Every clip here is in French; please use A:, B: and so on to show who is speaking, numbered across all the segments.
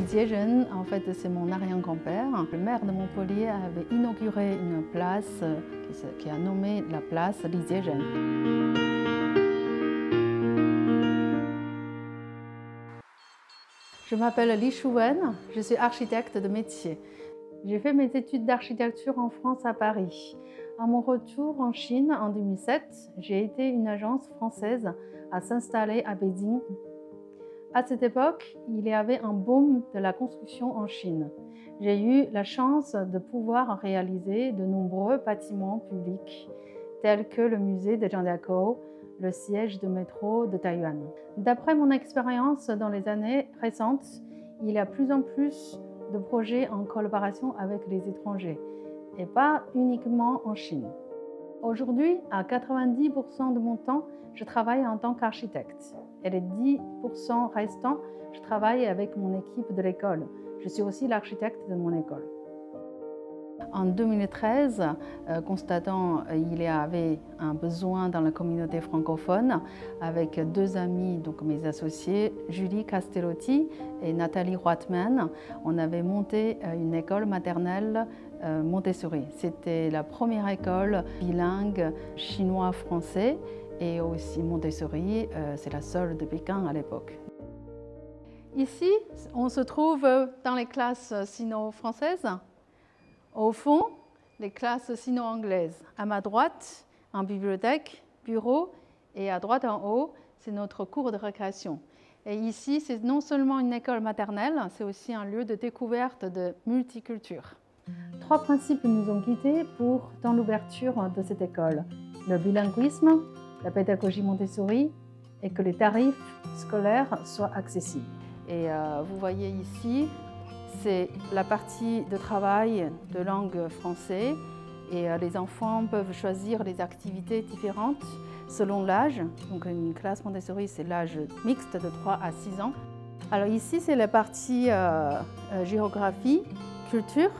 A: Lizier-Jeune, en fait, c'est mon arrière-grand-père. Le maire de Montpellier avait inauguré une place qui a nommé la place Lizier-Jeune. Je m'appelle Li Shuwen, je suis architecte de métier. J'ai fait mes études d'architecture en France à Paris. À mon retour en Chine en 2007, j'ai été une agence française à s'installer à Beijing. À cette époque, il y avait un boom de la construction en Chine. J'ai eu la chance de pouvoir réaliser de nombreux bâtiments publics, tels que le musée de Zhangjiakou, le siège de métro de Taïwan. D'après mon expérience dans les années récentes, il y a plus en plus de projets en collaboration avec les étrangers, et pas uniquement en Chine. Aujourd'hui, à 90% de mon temps, je travaille en tant qu'architecte. Et les 10% restants, je travaille avec mon équipe de l'école. Je suis aussi l'architecte de mon école. En 2013, constatant qu'il y avait un besoin dans la communauté francophone, avec deux amis, donc mes associés, Julie Castellotti et Nathalie Roitman, on avait monté une école maternelle Montessori. C'était la première école bilingue chinois-français et aussi Montessori, c'est la seule de Pékin à l'époque. Ici, on se trouve dans les classes sino-françaises. Au fond, les classes sino-anglaises. À ma droite, en bibliothèque, bureau, et à droite en haut, c'est notre cours de récréation. Et ici, c'est non seulement une école maternelle, c'est aussi un lieu de découverte de multiculture. Trois principes nous ont guidés dans l'ouverture de cette école. Le bilinguisme, la pédagogie Montessori et que les tarifs scolaires soient accessibles. Et vous voyez ici, c'est la partie de travail de langue française et les enfants peuvent choisir les activités différentes selon l'âge. Donc une classe Montessori, c'est l'âge mixte de 3 à 6 ans. Alors ici, c'est la partie géographie, culture.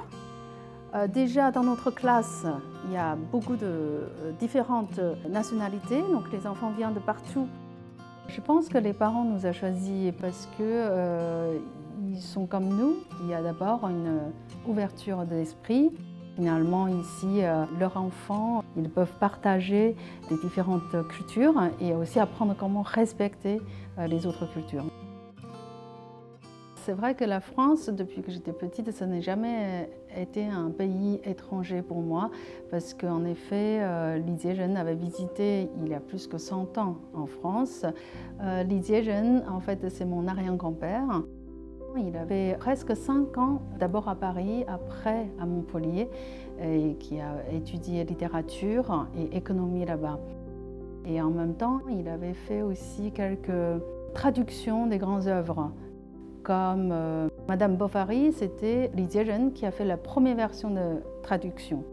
A: Déjà dans notre classe, il y a beaucoup de différentes nationalités, donc les enfants viennent de partout. Je pense que les parents nous ont choisis parce que ils sont comme nous. Il y a d'abord une ouverture d'esprit. Finalement, ici, leurs enfants, ils peuvent partager les différentes cultures et aussi apprendre comment respecter les autres cultures. C'est vrai que la France, depuis que j'étais petite, ça n'a jamais été un pays étranger pour moi parce qu'en effet, Lizier-Jeune avait visité il y a plus que 100 ans en France. Lizier-Jeune, en fait, c'est mon arrière-grand-père. Il avait presque 5 ans, d'abord à Paris, après à Montpellier, et qui a étudié littérature et économie là-bas. Et en même temps, il avait fait aussi quelques traductions des grandes œuvres. Comme Madame Bovary, c'était Lizier-Jeune qui a fait la première version de traduction.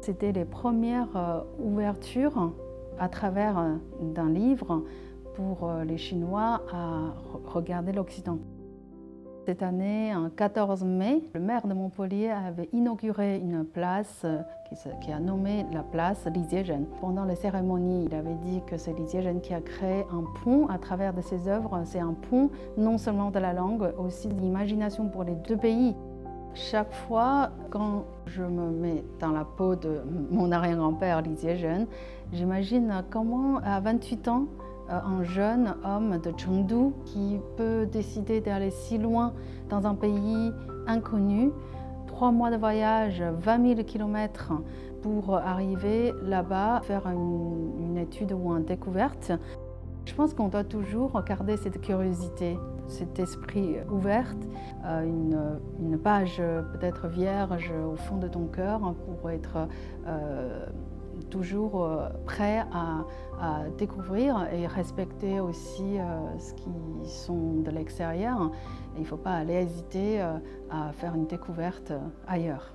A: C'était les premières ouvertures à travers d'un livre pour les Chinois à regarder l'Occident. Cette année, en 14 mai, le maire de Montpellier avait inauguré une place qui a nommé la place Lizier-Jeune. Pendant les cérémonies, il avait dit que c'est Lizier-Jeune qui a créé un pont à travers de ses œuvres. C'est un pont non seulement de la langue, aussi de l'imagination pour les deux pays. Chaque fois, quand je me mets dans la peau de mon arrière-grand-père Lizier-Jeune, j'imagine comment, à 28 ans, un jeune homme de Chengdu qui peut décider d'aller si loin dans un pays inconnu, 3 mois de voyage, 20 000 km pour arriver là-bas, faire une étude ou une découverte. Je pense qu'on doit toujours garder cette curiosité, cet esprit ouvert, une page peut-être vierge au fond de ton cœur pour être toujours prêt à découvrir et respecter aussi ce qui sont de l'extérieur. Il ne faut pas aller hésiter à faire une découverte ailleurs.